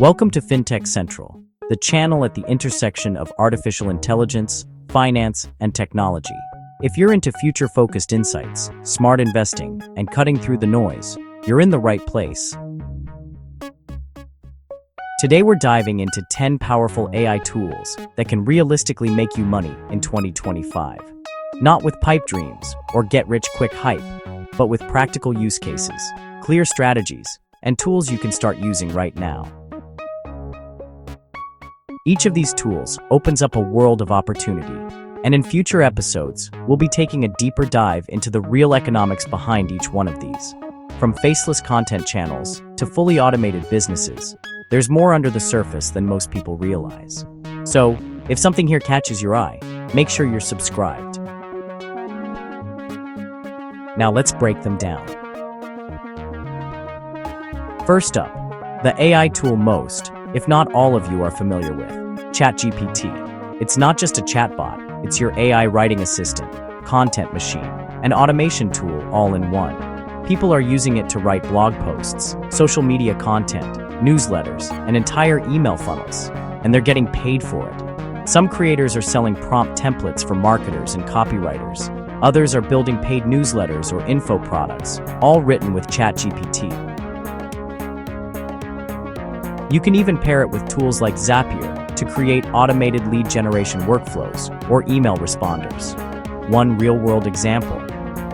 Welcome to FinTech Central, the channel at the intersection of artificial intelligence, finance, and technology. If you're into future-focused insights, smart investing, and cutting through the noise, you're in the right place. Today we're diving into 10 powerful AI tools that can realistically make you money in 2025. Not with pipe dreams or get-rich-quick hype, but with practical use cases, clear strategies, and tools you can start using right now. Each of these tools opens up a world of opportunity, and in future episodes, we'll be taking a deeper dive into the real economics behind each one of these. From faceless content channels to fully automated businesses, there's more under the surface than most people realize. So, if something here catches your eye, make sure you're subscribed. Now let's break them down. First up, the AI tool most, if not all of you are familiar with, ChatGPT. It's not just a chatbot, it's your AI writing assistant, content machine, and automation tool all in one. People are using it to write blog posts, social media content, newsletters, and entire email funnels, and they're getting paid for it. Some creators are selling prompt templates for marketers and copywriters. Others are building paid newsletters or info products, all written with ChatGPT. You can even pair it with tools like Zapier to create automated lead generation workflows or email responders. One real-world example: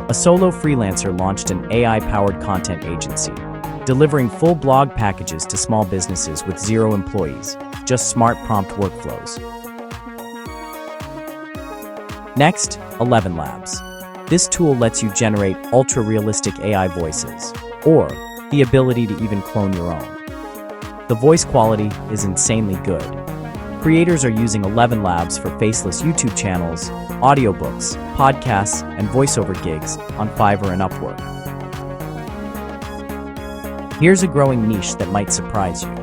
a solo freelancer launched an AI-powered content agency, delivering full blog packages to small businesses with 0 employees, just smart prompt workflows. Next, 11 Labs. This tool lets you generate ultra-realistic AI voices, or the ability to even clone your own. The voice quality is insanely good. Creators are using 11 Labs for faceless YouTube channels, audiobooks, podcasts, and voiceover gigs on Fiverr and Upwork. Here's a growing niche that might surprise you.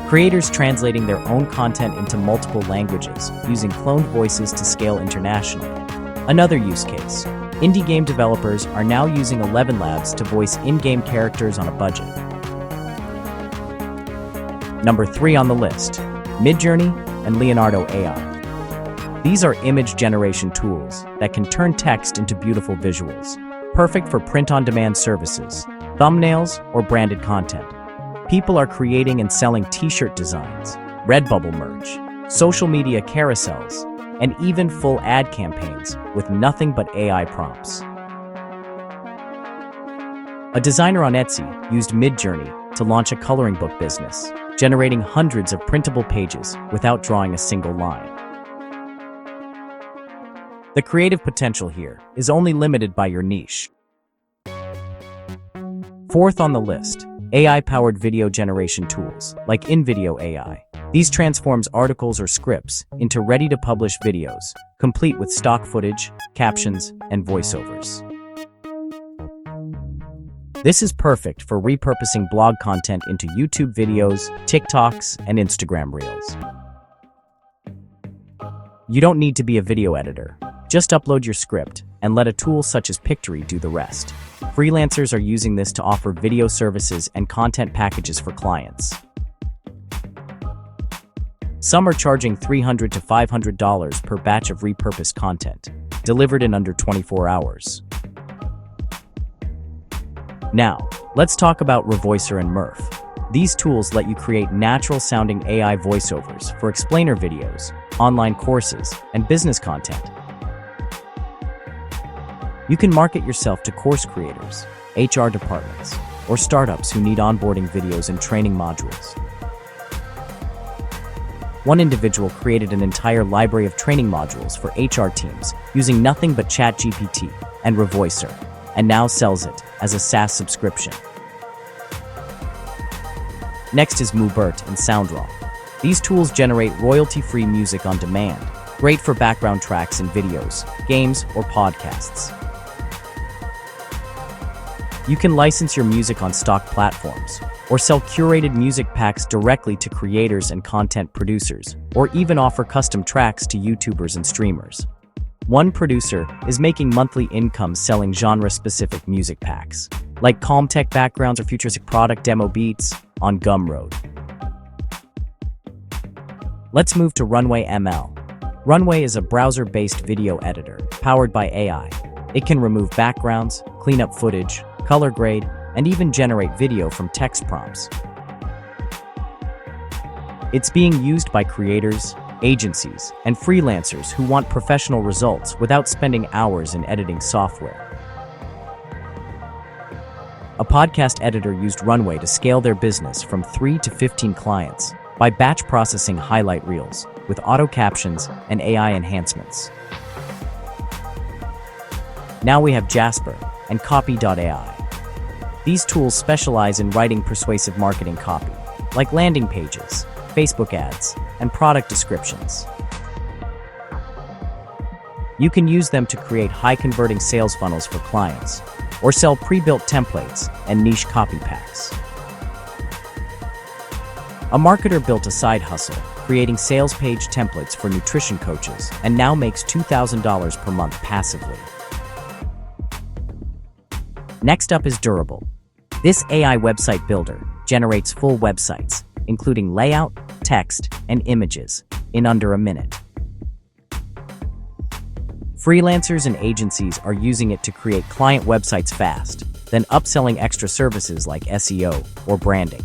Creators translating their own content into multiple languages, using cloned voices to scale internationally. Another use case: indie game developers are now using 11 Labs to voice in-game characters on a budget. Number 3 on the list, Midjourney and Leonardo AI. These are image generation tools that can turn text into beautiful visuals, perfect for print-on-demand services, thumbnails, or branded content. People are creating and selling t-shirt designs, Redbubble merch, social media carousels, and even full ad campaigns with nothing but AI prompts. A designer on Etsy used Midjourney to launch a coloring book business, generating hundreds of printable pages without drawing a single line. The creative potential here is only limited by your niche. Fourth on the list, AI-powered video generation tools like InVideo AI. These transforms articles or scripts into ready-to-publish videos, complete with stock footage, captions, and voiceovers. This is perfect for repurposing blog content into YouTube videos, TikToks, and Instagram Reels. You don't need to be a video editor. Just upload your script and let a tool such as Pictory do the rest. Freelancers are using this to offer video services and content packages for clients. Some are charging $300 to $500 per batch of repurposed content, delivered in under 24 hours. Now, let's talk about Revoicer and Murph. These tools let you create natural-sounding AI voiceovers for explainer videos, online courses, and business content. You can market yourself to course creators, HR departments, or startups who need onboarding videos and training modules. One individual created an entire library of training modules for HR teams using nothing but ChatGPT and Revoicer, and now sells it as a SaaS subscription. Next is Moobert and SoundRaw. These tools generate royalty-free music on demand, great for background tracks in videos, games, or podcasts. You can license your music on stock platforms, or sell curated music packs directly to creators and content producers, or even offer custom tracks to YouTubers and streamers. One producer is making monthly income selling genre-specific music packs, like calm tech backgrounds or futuristic product demo beats, on Gumroad. Let's move to Runway ML. Runway is a browser-based video editor powered by AI. It can remove backgrounds, clean up footage, color grade, and even generate video from text prompts. It's being used by creators, agencies, and freelancers who want professional results without spending hours in editing software. A podcast editor used Runway to scale their business from 3 to 15 clients by batch processing highlight reels with auto captions and AI enhancements. Now we have Jasper and Copy.ai. These tools specialize in writing persuasive marketing copy, like landing pages, Facebook ads, and product descriptions. You can use them to create high-converting sales funnels for clients, or sell pre-built templates and niche copy packs. A marketer built a side hustle, creating sales page templates for nutrition coaches, and now makes $2,000 per month passively. Next up is Durable. This AI website builder generates full websites, including layout, text, and images, in under a minute. Freelancers and agencies are using it to create client websites fast, then upselling extra services like SEO or branding.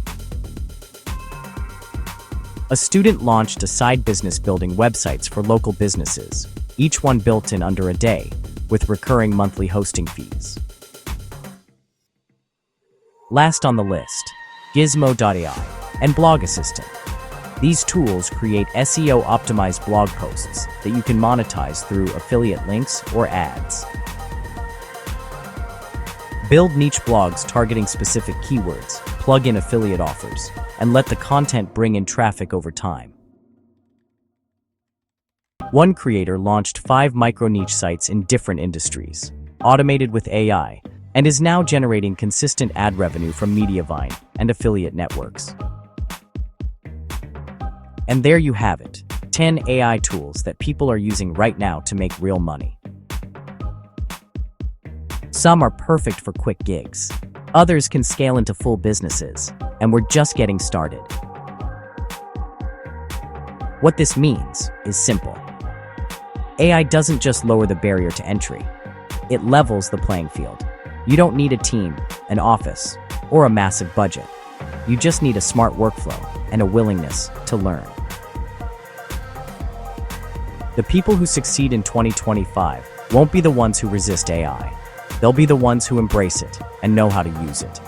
A student launched a side business building websites for local businesses, each one built in under a day, with recurring monthly hosting fees. Last on the list, Gizmo.ai and Blog Assistant. These tools create SEO-optimized blog posts that you can monetize through affiliate links or ads. Build niche blogs targeting specific keywords, plug in affiliate offers, and let the content bring in traffic over time. One creator launched 5 micro-niche sites in different industries, automated with AI, and is now generating consistent ad revenue from Mediavine and affiliate networks. And there you have it, 10 AI tools that people are using right now to make real money. Some are perfect for quick gigs. Others can scale into full businesses, and we're just getting started. What this means is simple. AI doesn't just lower the barrier to entry, it levels the playing field. You don't need a team, an office, or a massive budget. You just need a smart workflow and a willingness to learn. The people who succeed in 2025 won't be the ones who resist AI. They'll be the ones who embrace it and know how to use it.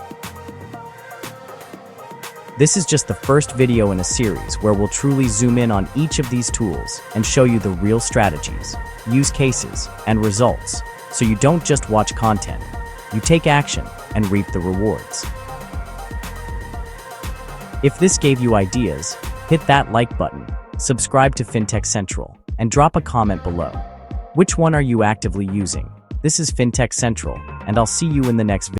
This is just the first video in a series where we'll truly zoom in on each of these tools and show you the real strategies, use cases, and results, so you don't just watch content. You take action and reap the rewards. If this gave you ideas, hit that like button, subscribe to FinTech Central, and drop a comment below. Which one are you actively using? This is FinTech Central, and I'll see you in the next video.